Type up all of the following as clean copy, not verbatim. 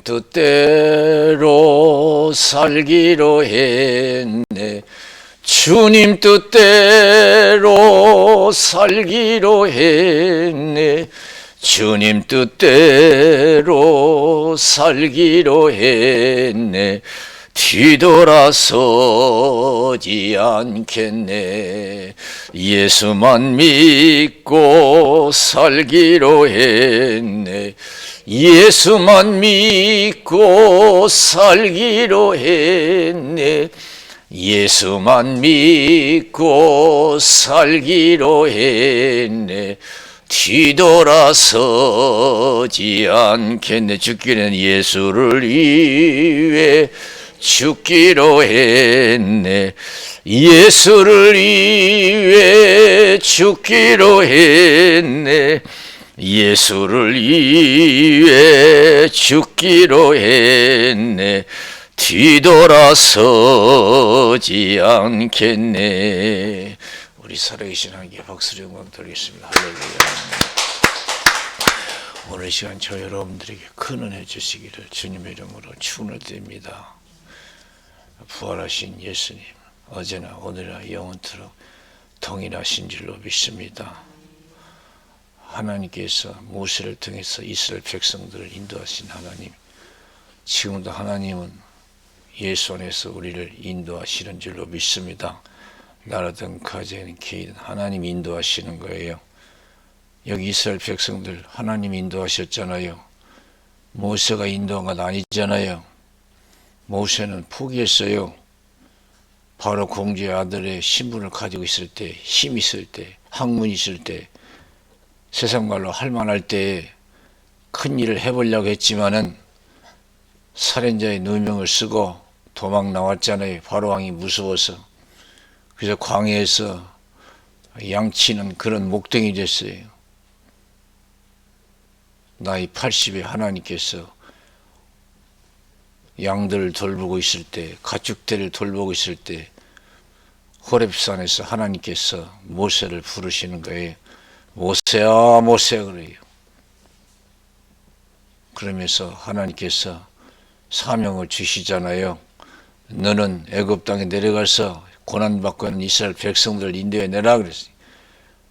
뜻대로 살기로 했네. 주님 뜻대로 살기로 했네. 주님 뜻대로 살기로 했네. 뒤돌아서지 않겠네. 예수만 믿고 살기로 했네. 예수만 믿고 살기로 했네. 예수만 믿고 살기로 했네. 뒤돌아서지 않겠네. 죽기는 예수를 위해 죽기로 했네. 예수를 위해 죽기로 했네. 예수를 위해 죽기로 했네. 뒤돌아서지 않겠네. 우리 살아계신 하나님께 박수를 영광 드리겠습니다. 할렐루야. 오늘 시간 저 여러분들에게 큰 은혜 주시기를 주님의 이름으로 축원드립니다. 부활하신 예수님, 어제나 오늘이나 영원토록 동일하신 줄로 믿습니다. 하나님께서 모세를 통해서 이스라엘 백성들을 인도하신 하나님, 지금도 하나님은 예수 안에서 우리를 인도하시는 줄로 믿습니다. 나라든 가정이든 개인은 하나님 인도하시는 거예요. 여기 이스라엘 백성들 하나님 인도하셨잖아요. 모세가 인도한 건 아니잖아요. 모세는 포기했어요. 바로 공주의 아들의 신분을 가지고 있을 때, 힘 있을 때, 학문 있을 때, 세상 말로 할 만할 때 큰 일을 해보려고 했지만은 살인자의 누명을 쓰고 도망 나왔잖아요. 바로 왕이 무서워서. 그래서 광야에서 양치는 그런 목동이 됐어요. 나이 80에 하나님께서 양들을 돌보고 있을 때, 가축들을 돌보고 있을 때 호렙산에서 하나님께서 모세를 부르시는 거예요. 모세야 모세 그래요. 그러면서 하나님께서 사명을 주시잖아요. 너는 애굽 땅에 내려가서 고난받고 있는 이스라엘 백성들을 인도해 내라 그랬어요.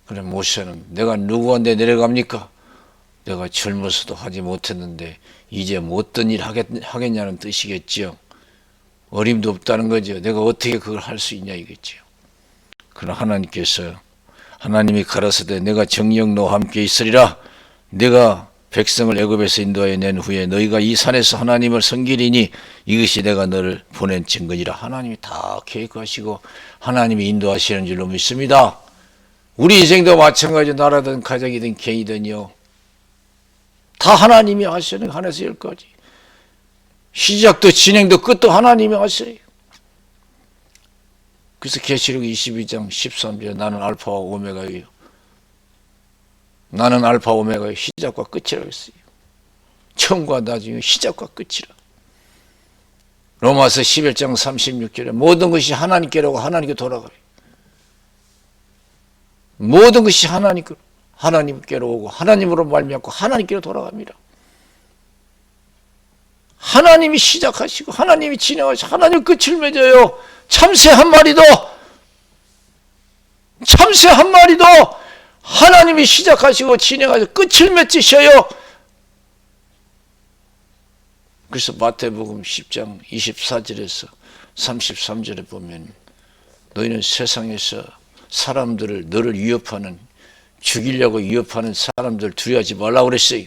그럼 모세는 내가 누구한테 내려갑니까? 내가 젊어서도 하지 못했는데 이제 못된 일 하겠냐는 뜻이겠지요. 어림도 없다는 거죠. 내가 어떻게 그걸 할 수 있냐 이겠지요. 그러나 하나님이 가라사대 내가 정령 너와 함께 있으리라. 내가 백성을 애굽에서 인도하여 낸 후에 너희가 이 산에서 하나님을 섬기리니 이것이 내가 너를 보낸 증거니라. 하나님이 다 계획하시고 하나님이 인도하시는 줄로 믿습니다. 우리 인생도 마찬가지로 나라든 가정이든 개인이든요. 다 하나님이 하시는 하나에서 열까지. 시작도 진행도 끝도 하나님이 하셔요. 그래서 계시록 22장 13절에 나는 알파와 오메가예요. 나는 알파 오메가의 시작과 끝이라고 했어요. 처음과 나중에 시작과 끝이라. 로마서 11장 36절에 모든 것이 하나님께로고 하나님께 돌아가요. 모든 것이 하나님께로 오고 하나님으로 말미암고 하나님께로 돌아갑니다. 하나님이 시작하시고 하나님이 진행하시고 하나님 끝을 맺어요. 참새 한 마리도 하나님이 시작하시고 진행하시고 끝을 맺으셔요. 그래서 마태복음 10장 24절에서 33절에 보면 너희는 세상에서 사람들을 너를 위협하는 죽이려고 위협하는 사람들 두려워하지 말라고 그랬어요.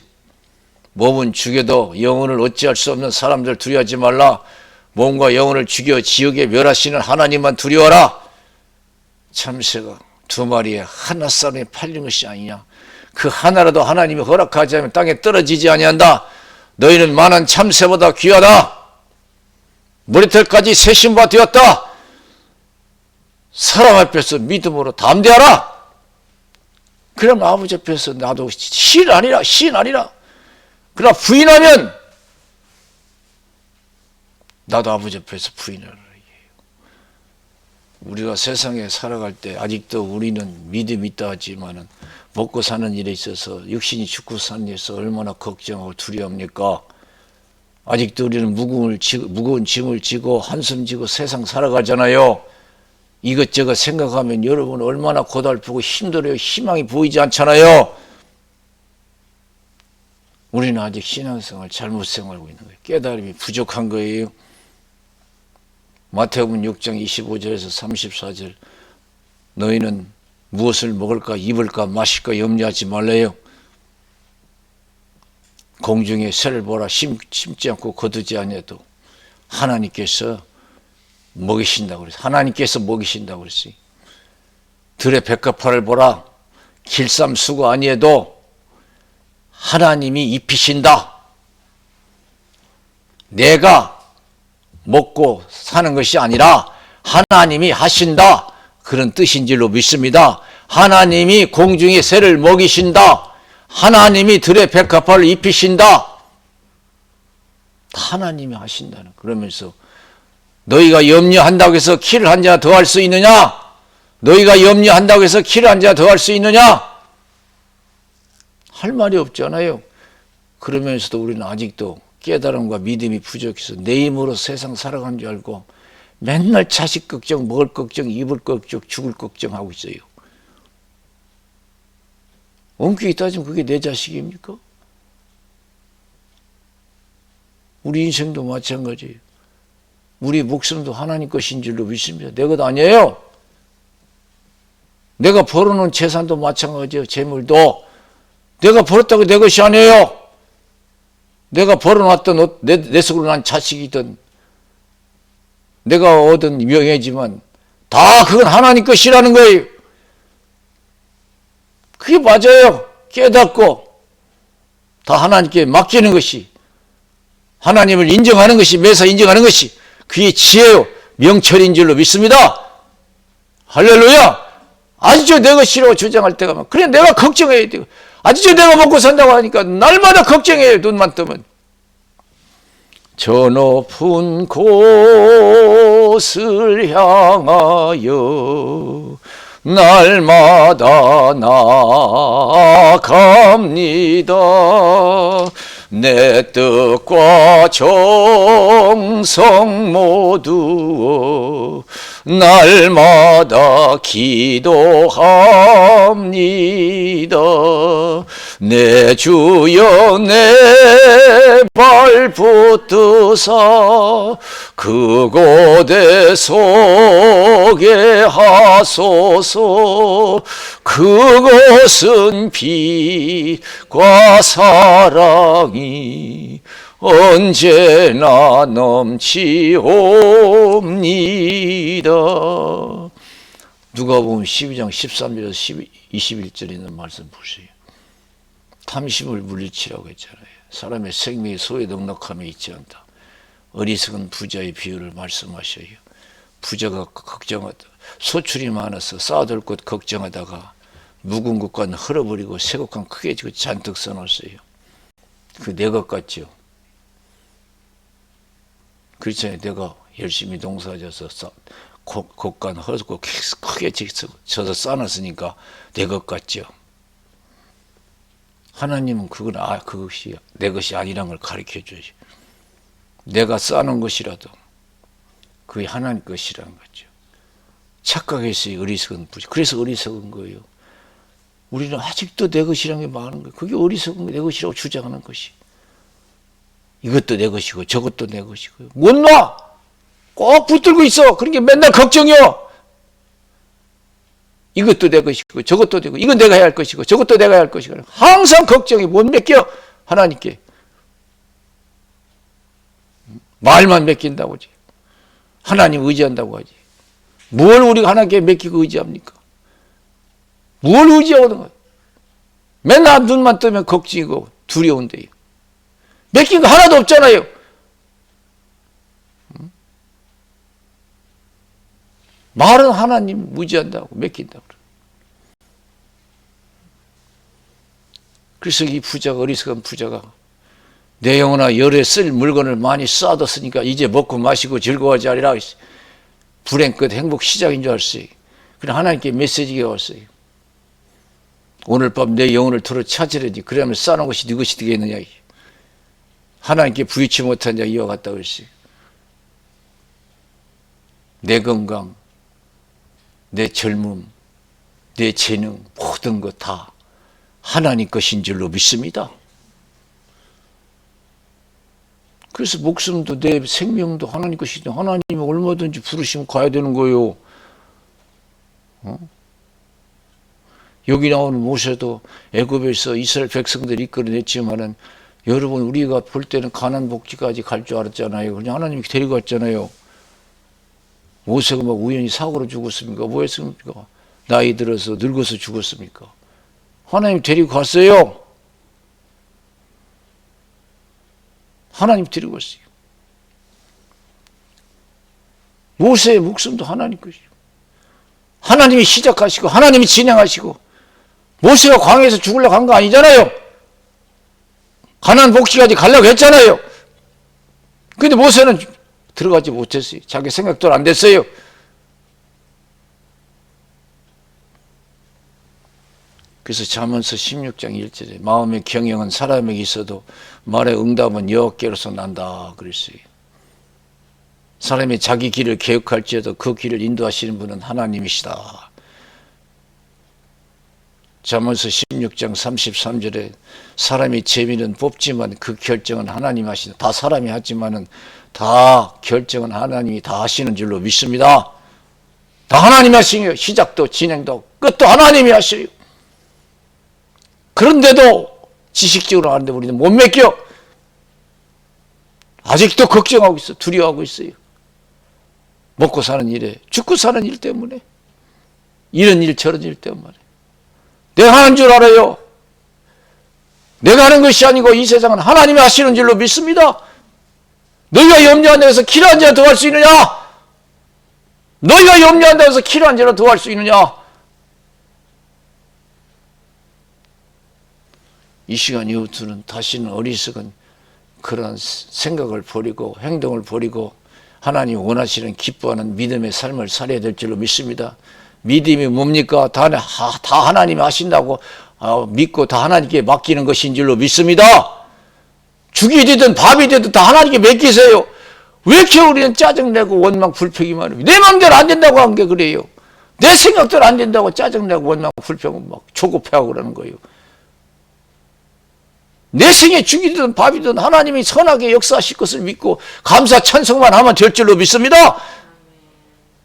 몸은 죽여도 영혼을 어찌할 수 없는 사람들 두려워하지 말라. 몸과 영혼을 죽여 지옥에 멸하시는 하나님만 두려워하라. 참새가 두 마리에 하나 싸움에 팔린 것이 아니냐. 그 하나라도 하나님이 허락하지 않으면 땅에 떨어지지 아니한다. 너희는 많은 참새보다 귀하다. 머리털까지 세신 바 되었다. 사람 앞에서 믿음으로 담대하라. 그럼 아버지 앞에서 나도 신 아니라. 그러나 부인하면 나도 아버지 앞에서 부인하라. 우리가 세상에 살아갈 때 아직도 우리는 믿음이 있다 하지만은 먹고 사는 일에 있어서 육신이 죽고 사는 일에 있어서 얼마나 걱정하고 두려웁니까? 아직도 우리는 무거운 짐을 지고 한숨 지고 세상 살아가잖아요. 이것저것 생각하면 여러분 얼마나 고달프고 힘들어요. 희망이 보이지 않잖아요. 우리는 아직 신앙생활 잘못 생활하고 있는 거예요. 깨달음이 부족한 거예요. 마태복음 6장 25절에서 34절 너희는 무엇을 먹을까 입을까 마실까 염려하지 말래요. 공중에 새를 보라 심지 않고 거두지 아니해도 하나님께서 먹이신다고 그랬어요. 하나님께서 먹이신다고 그랬어요. 들의 백합화를 보라 길쌈 수고 아니해도 하나님이 입히신다. 내가 먹고 사는 것이 아니라 하나님이 하신다. 그런 뜻인 줄로 믿습니다. 하나님이 공중의 새를 먹이신다. 하나님이 들의 백합화를 입히신다. 하나님이 하신다는. 그러면서 너희가 염려한다고 해서 키를 한 자 더 할 수 있느냐? 너희가 염려한다고 해서 키를 한 자 더 할 수 있느냐? 할 말이 없잖아요. 그러면서도 우리는 아직도 깨달음과 믿음이 부족해서 내 힘으로 세상 살아가는 줄 알고 맨날 자식 걱정, 먹을 걱정, 입을 걱정, 죽을 걱정하고 있어요. 엄격히 따지면 그게 내 자식입니까? 우리 인생도 마찬가지예요. 우리 목숨도 하나님 것인 줄로 믿습니다. 내 것 아니에요. 내가 벌어놓은 재산도 마찬가지예요. 재물도. 내가 벌었다고 내 것이 아니에요. 내가 벌어놨던 내 속으로 난 자식이든 내가 얻은 명예지만 다 그건 하나님 것이라는 거예요. 그게 맞아요. 깨닫고 다 하나님께 맡기는 것이 하나님을 인정하는 것이 매사 인정하는 것이 그게 지혜요 명철인 줄로 믿습니다. 할렐루야. 아직도 내 것이라고 주장할 때가 막 그래 내가 걱정해야 돼요. 아직도 내가 먹고 산다고 하니까 날마다 걱정해요. 눈만 뜨면. 저 높은 곳을 향하여 날마다 나아갑니다. 내 뜻과 정성 모두 날마다 기도합니다. 내 주여 내 발 붙드사 그곳에 서게 하소서. 그곳은 빛과 사랑이 언제나 넘치옵니다. 누가복음 12장 13절에서 21절에 있는 말씀 보세요. 탐심을 물리치라고 했잖아요. 사람의 생명이 소에 넉넉함에 있지 않다. 어리석은 부자의 비유를 말씀하셔요. 부자가 걱정하다. 소출이 많아서 쌓아둘 것 걱정하다가 묵은 것과는 헐어버리고 새 것과는 크게 지고 잔뜩 써놨어요. 그 내 것 같죠. 그렇잖아요. 내가 열심히 농사져서 곡간 헐고 크게 져서 쌓아놨으니까 내 것 같죠. 하나님은 그것이 내 것이 아니란 걸 가르쳐 줘야죠. 내가 쌓아놓은 것이라도 그게 하나님 것이라는 거죠. 착각했어요. 어리석은 부자. 그래서 어리석은 거예요. 우리는 아직도 내 것이라는 게 많은 거예요. 그게 어리석은 내 것이라고 주장하는 것이. 이것도 내 것이고 저것도 내 것이고 못 놔! 꼭 붙들고 있어. 그러니까 맨날 걱정이요. 이것도 내 것이고 저것도 되고 이건 내가 해야 할 것이고 저것도 내가 해야 할 것이고 항상 걱정이 못 맡겨. 하나님께. 말만 맡긴다고 하지. 하나님 의지한다고 하지. 뭘 우리가 하나님께 맡기고 의지합니까? 뭘 의지하는 거야? 맨날 눈만 뜨면 걱정이고 두려운데요. 맡긴 거 하나도 없잖아요. 말은 하나님 의지한다고 맡긴다고. 그래서 이 부자가 어리석은 부자가 내 영혼아 열에 쓸 물건을 많이 쌓아뒀으니까 이제 먹고 마시고 즐거워하지 않으라. 불행 끝 행복 시작인 줄 알았어요. 그래 하나님께 메시지가 왔어요. 오늘 밤 내 영혼을 들어 찾으려니 그러면 쌓아놓은 것이 네 것이 되겠느냐. 하나님께 부유치 못한 자 이어갔다 그랬어요. 내 건강, 내 젊음, 내 재능, 모든 것 다 하나님 것인 줄로 믿습니다. 그래서 목숨도 내 생명도 하나님 것이죠. 하나님이 얼마든지 부르시면 가야 되는 거예요. 여기 나오는 모세도 애굽에서 이스라엘 백성들이 이끌어냈지만은 여러분 우리가 볼 때는 가나안 복지까지 갈 줄 알았잖아요. 그냥 하나님이 데리고 갔잖아요. 모세가 막 우연히 사고로 죽었습니까? 뭐 했습니까? 나이 들어서 늙어서 죽었습니까? 하나님 데리고 갔어요. 하나님 데리고 갔어요. 모세의 목숨도 하나님 것이요. 하나님이 시작하시고 하나님이 진행하시고 모세가 광야에서 죽으려고 한 거 아니잖아요. 가나안 복지까지 가려고 했잖아요. 근데 모세는 들어가지 못했어요. 자기 생각도 안 됐어요. 그래서 잠언서 16장 1절에 마음의 경영은 사람에게 있어도 말의 응답은 여호와께로서 난다 그랬어요. 사람이 자기 길을 계획할지어도 그 길을 인도하시는 분은 하나님이시다. 잠언서 16장 33절에 사람이 재미는 뽑지만 그 결정은 하나님 하시다. 다 사람이 하지만은 다 결정은 하나님이 다 하시는 줄로 믿습니다. 다 하나님이 하시요. 시작도 진행도 끝도 하나님이 하셔요. 그런데도 지식적으로 하는데 우리는 못 맡겨. 아직도 걱정하고 있어. 두려워하고 있어요. 먹고 사는 일에, 죽고 사는 일 때문에, 이런 일 저런 일 때문에. 내가 하는 줄 알아요. 내가 하는 것이 아니고 이 세상은 하나님이 하시는 줄로 믿습니다. 너희가 염려한다고 해서 키를 한 자라 더 할 수 있느냐? 너희가 염려한다고 해서 키를 한 자라 더 할 수 있느냐? 이 시간 이후부터는 다시는 어리석은 그런 생각을 버리고 행동을 버리고 하나님이 원하시는 기뻐하는 믿음의 삶을 살아야 될 줄로 믿습니다. 믿음이 뭡니까? 다 하나님이 하신다고 믿고 다 하나님께 맡기는 것인 줄로 믿습니다. 죽이 되든 밥이 되든 다 하나님께 맡기세요. 왜 이렇게 우리는 짜증내고 원망 불평이만 해요? 내 마음대로 안 된다고 한 게 그래요. 내 생각대로 안 된다고 짜증내고 원망 불평은 막 조급해하고 그러는 거예요. 내 생에 죽이든 밥이든 하나님이 선하게 역사하실 것을 믿고 감사 찬송만 하면 될 줄로 믿습니다.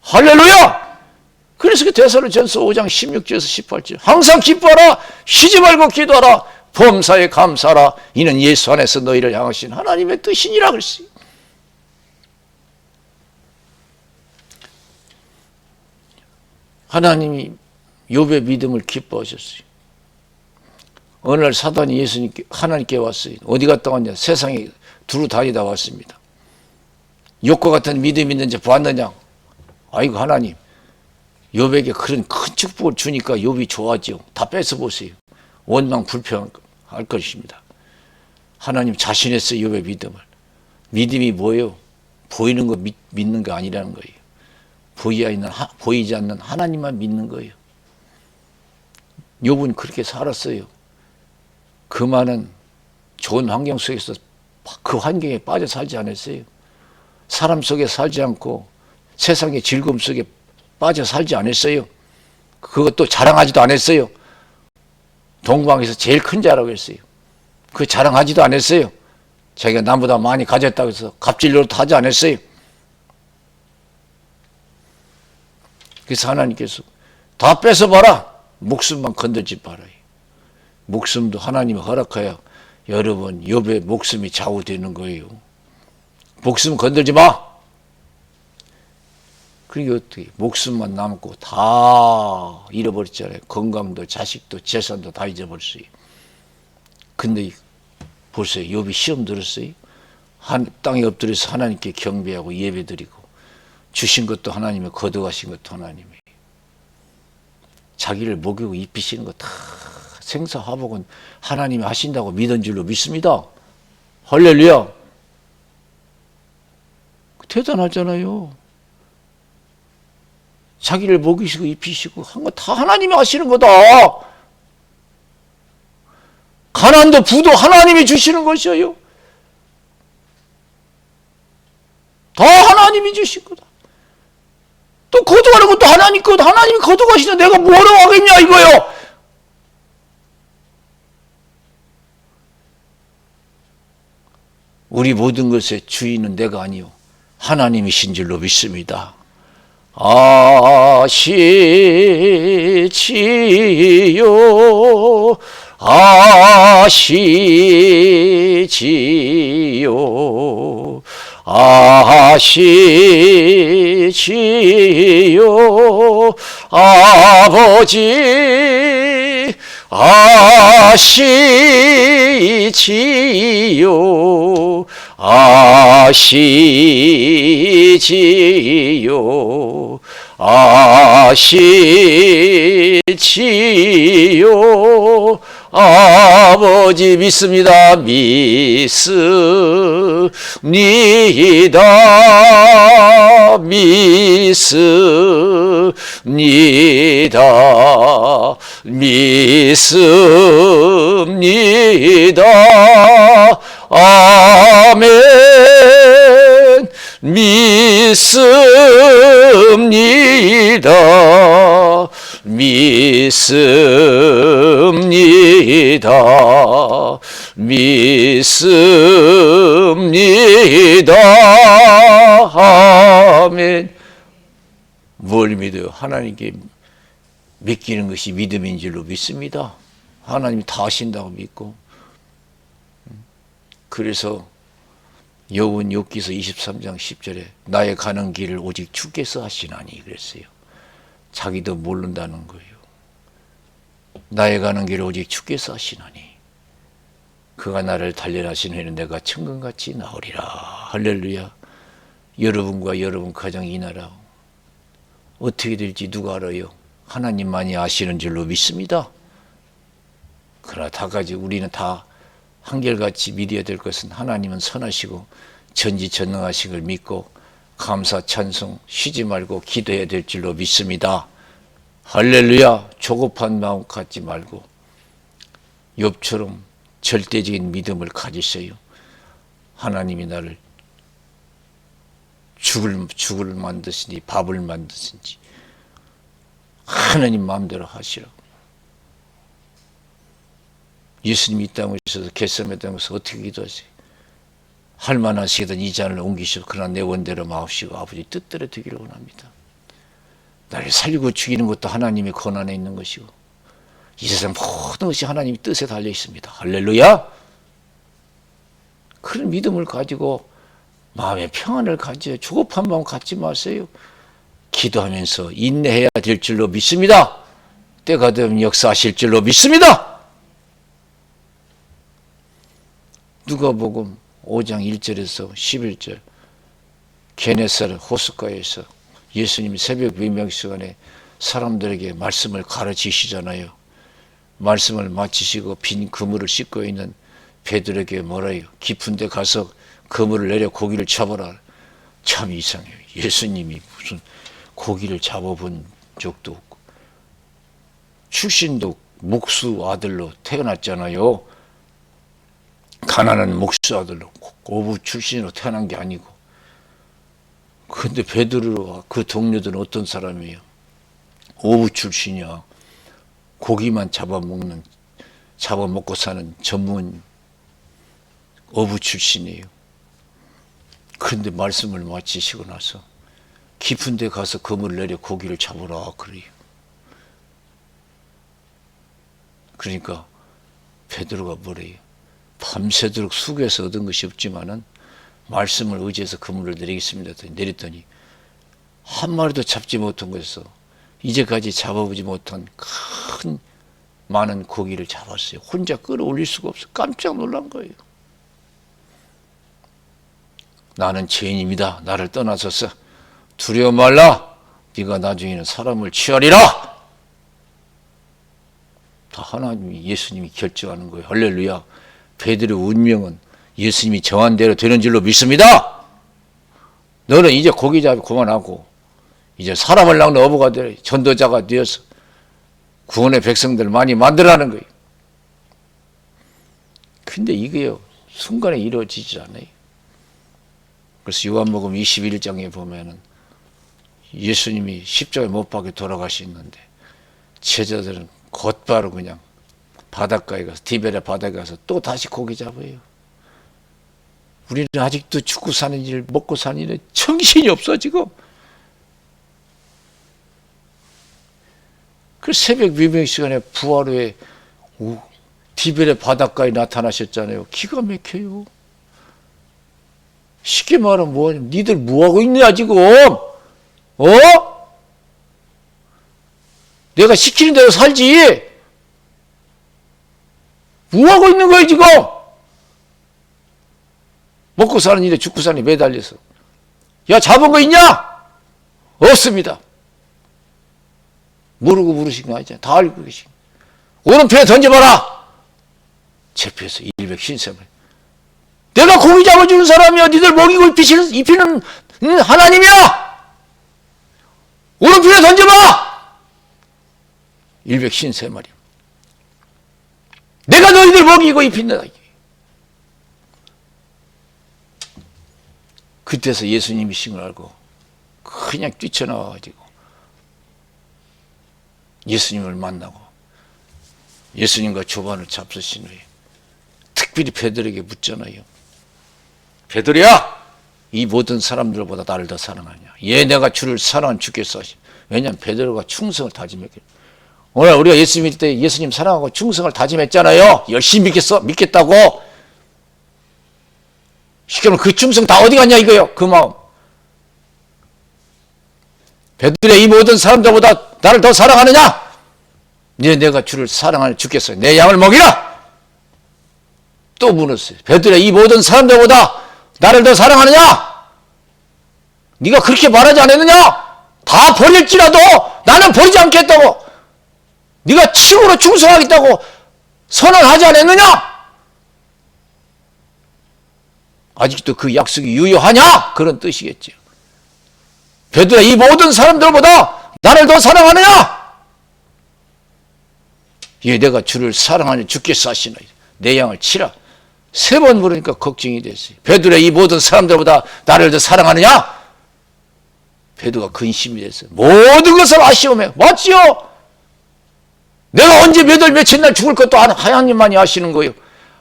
할렐루야! 그래서 그 데살로니가전서 5장 16절에서 18절 항상 기뻐하라 쉬지 말고 기도하라 범사에 감사하라 이는 예수 안에서 너희를 향하신 하나님의 뜻이니라 그랬어요. 하나님이 욥의 믿음을 기뻐하셨어요. 어느 날 사단이 예수님께 하나님께 왔어요. 어디 갔다 왔냐? 세상에 두루 다니다 왔습니다. 욥과 같은 믿음이 있는지 보았느냐? 아이고 하나님 욥에게 그런 큰 축복을 주니까 욥이 좋아지요. 다 뺏어보세요. 원망 불평할 것입니다. 하나님 자신했어요. 욥의 믿음을. 믿음이 뭐예요? 보이는 거 믿는 거 아니라는 거예요. 보이지 않는 하나님만 믿는 거예요. 욥은 그렇게 살았어요. 그 많은 좋은 환경 속에서 그 환경에 빠져 살지 않았어요. 사람 속에 살지 않고 세상의 즐거움 속에 빠져 살지 않았어요. 그것도 자랑하지도 않았어요. 동방에서 제일 큰 자라고 했어요. 그 자랑하지도 않았어요. 자기가 남보다 많이 가졌다고 해서 갑질로도 하지 않았어요. 그래서 하나님께서 다 뺏어봐라. 목숨만 건들지 말아요. 목숨도 하나님이 허락하여 여러분 욥의 목숨이 좌우되는 거예요. 목숨 건들지 마. 그러니까 어떻게 목숨만 남고 다 잃어버렸잖아요. 건강도 자식도 재산도 다 잊어버렸어요. 근데 보세요. 욥이 시험 들었어요. 땅에 엎드려서 하나님께 경배하고 예배드리고 주신 것도 하나님이 거둬가신 것도 하나님이 자기를 먹이고 입히시는 거 다 생사화복은 하나님이 하신다고 믿은 줄로 믿습니다. 할렐루야. 대단하잖아요. 자기를 먹이시고 입히시고 한 거 다 하나님이 하시는 거다. 가난도 부도 하나님이 주시는 것이에요. 다 하나님이 주신 거다. 또 거두가는 것도 하나님 것, 하나님이 거두가시는데 내가 뭐라고 하겠냐 이거요. 우리 모든 것의 주인은 내가 아니요 하나님이신 줄로 믿습니다. 아시지요 아시지요 아시지요 아버지 아시지요 아시지요 아시지요 아버지 믿습니다. 믿습니다. 믿습니다. 믿습니다. 아멘. 믿습니다. 믿습니다. 믿습니다. 아멘. 뭘 믿어요? 하나님께 맡기는 것이 믿음인 줄로 믿습니다. 하나님이 다 하신다고 믿고. 그래서 여호와 욥기서 23장 10절에 나의 가는 길을 오직 주께서 하시나니 그랬어요. 자기도 모른다는 거예요. 나의 가는 길을 오직 주께서 하시나니 그가 나를 단련하신 후에는 내가 천근같이 나으리라. 할렐루야. 여러분과 여러분 가정 이 나라 어떻게 될지 누가 알아요? 하나님만이 아시는 줄로 믿습니다. 그러나 다 가지고 우리는 다 한결같이 믿어야 될 것은 하나님은 선하시고 전지전능하신 걸 믿고 감사 찬송 쉬지 말고 기도해야 될 줄로 믿습니다. 할렐루야. 조급한 마음 갖지 말고 욥처럼 절대적인 믿음을 가지세요. 하나님이 나를 죽을 만드시니 밥을 만드신지 하나님 마음대로 하시라고. 예수님이 이 땅에 있어서 겟세마네 땅에서 어떻게 기도하세요? 할 만하시거든 이 잔을 옮기시고 그러나 내 원대로 마옵시고 아버지 뜻대로 되기를 원합니다. 나를 살리고 죽이는 것도 하나님의 권한에 있는 것이고 이 세상 모든 것이 하나님의 뜻에 달려 있습니다. 할렐루야. 그런 믿음을 가지고 마음의 평안을 가져요. 조급한 마음 갖지 마세요. 기도하면서 인내해야 될 줄로 믿습니다. 때가 되면 역사하실 줄로 믿습니다. 누가복음 5장 1절에서 11절 게네사렛 호숫가에서 예수님이 새벽 비명 시간에 사람들에게 말씀을 가르치시잖아요. 말씀을 마치시고 빈 그물을 씻고 있는 베드로에게 뭐라 해요? 깊은 데 가서 그물을 내려 고기를 잡아라. 참 이상해요. 예수님이 무슨 고기를 잡아본 적도 없고 출신도 목수 아들로 태어났잖아요. 가난한 목수 아들로 고부 출신으로 태어난 게 아니고. 근데 베드로와 그 동료들은 어떤 사람이에요? 어부 출신이야. 고기만 잡아먹고 사는 전문 어부 출신이에요. 그런데 말씀을 마치시고 나서 깊은 데 가서 그물을 내려 고기를 잡으라 그래요. 그러니까 베드로가 뭐래요? 밤새도록 수고해서 얻은 것이 없지만은 말씀을 의지해서 그물을 내리겠습니다. 내렸더니 한 마리도 잡지 못한 것에서 이제까지 잡아보지 못한 큰 많은 고기를 잡았어요. 혼자 끌어올릴 수가 없어. 깜짝 놀란 거예요. 나는 죄인입니다. 나를 떠나서서 두려워 말라. 네가 나중에는 사람을 취하리라. 다 하나님이 예수님이 결정하는 거예요. 할렐루야. 베드로의 운명은 예수님이 정한 대로 되는 줄로 믿습니다. 너는 이제 고기 잡이 그만하고 이제 사람을 낳는 어부가 되어 전도자가 되어서 구원의 백성들 많이 만들라는 거예요. 근데 이게요 순간에 이루어지지 않아요. 그래서 요한복음 21장에 보면은 예수님이 십자가에 못 박혀 돌아가셨는데 제자들은 곧바로 그냥 바닷가에 가서 디베레 바다에 가서 또 다시 고기 잡아요. 우리는 아직도 죽고 사는 일, 먹고 사는 일에 정신이 없어 지금. 그 새벽 미명 시간에 부활 후에 디베레 바닷가에 나타나셨잖아요. 기가 막혀요. 쉽게 말하면 뭐하냐, 니들 뭐하고 있냐 지금. 내가 시키는 대로 살지. 뭐하고 있는 거야 지금. 먹고 사는 일에 죽고 사는 일에 매달려서. 야, 잡은 거 있냐? 없습니다. 모르고 물으신 거 아니잖아. 다 알고 계신. 오른편에 던져봐라. 제표에서 153을. 내가 고기 잡아주는 사람이야. 니들 먹이고 입히는 하나님이야. 오른편에 던져봐. 153마리. 내가 너희들 먹이고 입힌다. 그때서 예수님이신 걸 알고 그냥 뛰쳐나와가지고 예수님을 만나고 예수님과 조반을 잡수신 후에 특별히 베드로에게 묻잖아요. 베드로야, 이 모든 사람들보다 나를 더 사랑하냐? 예, 내가 주를 사랑한 주께서 하시. 왜냐하면 베드로가 충성을 다짐했거든요. 오늘 우리가 예수 믿을 때 예수님 사랑하고 충성을 다짐했잖아요. 열심히 믿겠다고. 시켜면 그 충성 다 어디 갔냐 이거요. 그 마음. 베드로의 이 모든 사람들보다 나를 더 사랑하느냐? 네, 내가 주를 사랑하는 주께서 내 양을 먹이라. 또 물었어요. 베드로의 이 모든 사람들보다 나를 더 사랑하느냐? 네가 그렇게 말하지 않았느냐? 다 버릴지라도 나는 버리지 않겠다고. 네가 친구로 충성하겠다고 선언하지 않았느냐? 아직도 그 약속이 유효하냐? 그런 뜻이겠죠. 베드로야, 이 모든 사람들보다 나를 더 사랑하느냐? 예, 내가 주를 사랑하는 주께서 하시나 내 양을 치라. 3번 물으니까 걱정이 됐어요. 베드로야, 이 모든 사람들보다 나를 더 사랑하느냐? 베드로가 근심이 됐어요. 모든 것을 아시오매. 맞지요? 내가 언제 몇 월 며칠 날 죽을 것도 하나님만이 아시는 거예요.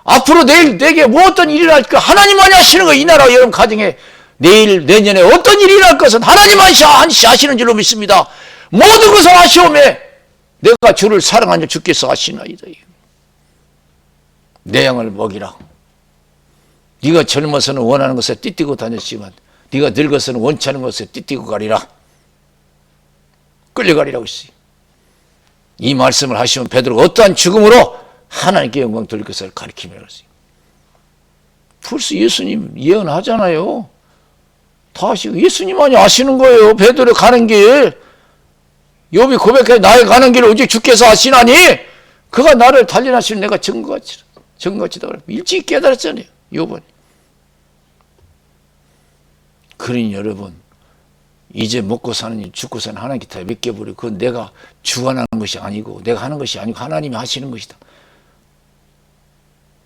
앞으로 내일 내게 뭐 어떤 일이 날까 하나님만이 아시는 거예요. 이 나라 여러분 가정에 내일 내년에 어떤 일이 날 것은 하나님만이 아시는 줄로 믿습니다. 모든 것을 아시오매 내가 주를 사랑하는 주께서 아시나이다. 내 양을 먹이라. 네가 젊어서는 원하는 것에 띠띠고 다녔지만 네가 늙어서는 원치 않은 것에 띠띠고 가리라. 끌려가리라고 했어요. 이 말씀을 하시면 베드로가 어떠한 죽음으로 하나님께 영광 돌릴 것을 가르치며 그랬어요. 벌써 예수님 예언하잖아요. 다 아시고 예수님만이 아시는 거예요. 베드로 가는 길. 욥이 고백해 나의 가는 길을 오직 주께서 아시나니 그가 나를 단련하시는 내가 증거같이다. 일찍 깨달았잖아요. 욥은. 그러니 여러분 이제 먹고 사는 일, 죽고 사는 하나님께 다 맡겨버리고 그건 내가 주관하는 것이 아니고 내가 하는 것이 아니고 하나님이 하시는 것이다.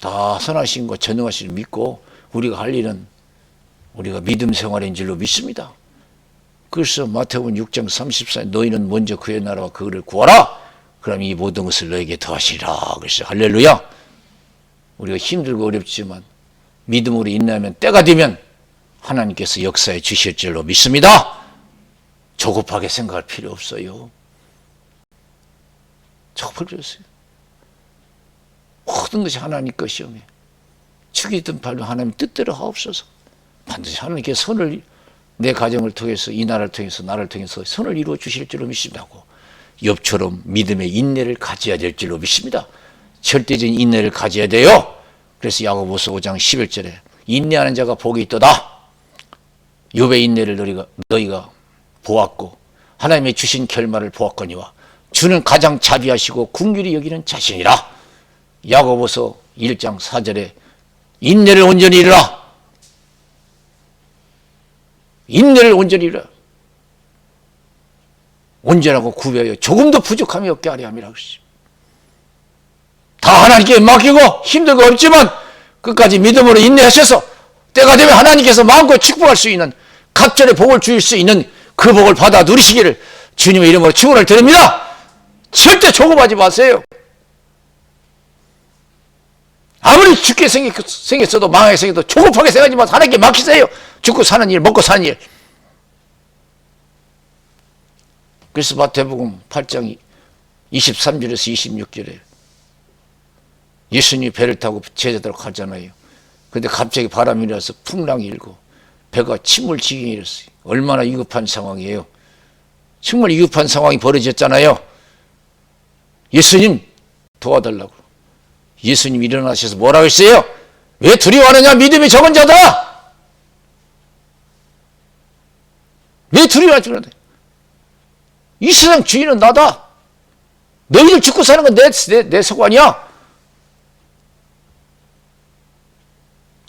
다 선하신 것, 전능하신 믿고 우리가 할 일은 우리가 믿음 생활인 줄로 믿습니다. 그래서 마태복음 6장 34절 너희는 먼저 그의 나라와 그를 구하라. 그럼 이 모든 것을 너에게 더하시리라. 그래서 할렐루야. 우리가 힘들고 어렵지만 믿음으로 인내하면 때가 되면 하나님께서 역사해 주실 줄로 믿습니다. 조급하게 생각할 필요 없어요. 조급할 필요 없어요. 모든 것이 하나님 것이오며 죽이든 팔든 하나님 뜻대로 하옵소서. 반드시 하나님께 선을 내 가정을 통해서 이 나라를 통해서 나를 통해서 선을 이루어 주실 줄로 믿습니다. 욥처럼 믿음의 인내를 가져야 될 줄로 믿습니다. 절대적인 인내를 가져야 돼요. 그래서 야고보서 5장 11절에 인내하는 자가 복이 있도다. 욥의 인내를 너희가 보았고 하나님의 주신 결말을 보았거니와 주는 가장 자비하시고 긍휼히 여기는 자신이라. 야고보서 1장 4절에 인내를 온전히 이루라. 인내를 온전히 이루라. 온전하고 구별하여 조금도 부족함이 없게 하려 함이라고 했습니다. 다 하나님께 맡기고 힘들고 어렵지만 끝까지 믿음으로 인내하셔서 때가 되면 하나님께서 마음껏 축복할 수 있는, 갑절의 복을 주실 수 있는 그 복을 받아 누리시기를 주님의 이름으로 축원을 드립니다. 절대 조급하지 마세요. 아무리 죽게 생겼어도 망하게 생겨도 조급하게 생각하지 마세요. 하나님께 맡기세요. 죽고 사는 일, 먹고 사는 일. 그래서 마태복음 8장 23절에서 26절에 예수님이 배를 타고 제자들하고 가잖아요. 근데 갑자기 바람이 일어나서 풍랑이 일고 배가 침몰 지경에 이르렀어요. 얼마나 위급한 상황이에요. 정말 위급한 상황이 벌어졌잖아요. 예수님 도와달라고. 예수님 일어나셔서 뭐라고 했어요? 왜 두려워하느냐? 믿음이 적은 자다. 왜 두려워하지 않느냐? 이 세상 주인은 나다. 너희들 죽고 사는 건 내 소관이야.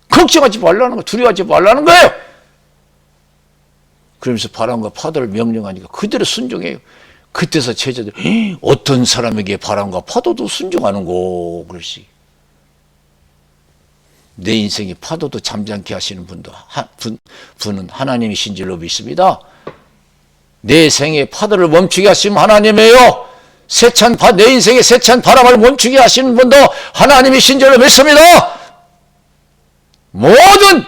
걱정하지 말라는 거, 두려워하지 말라는 거예요. 그러면서 바람과 파도를 명령하니까 그대로 순종해요. 그때서 제자들이 어떤 사람에게 바람과 파도도 순종하는고 그러시. 내 인생에 파도도 잠잠케 하시는 분은 하나님이신 줄로 믿습니다. 내 생에 파도를 멈추게 하시면 하나님이에요. 내 인생에 세찬 바람을 멈추게 하시는 분도 하나님이신 줄로 믿습니다. 모든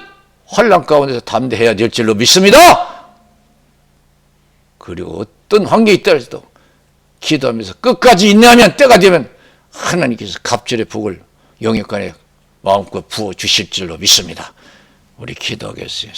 환난 가운데서 담대해야 될 줄로 믿습니다. 그리고 어떤 환경이 있더라도 기도하면서 끝까지 인내하면 때가 되면 하나님께서 갑절의 복을 영역간에 마음껏 부어주실 줄로 믿습니다. 우리 기도하겠어요.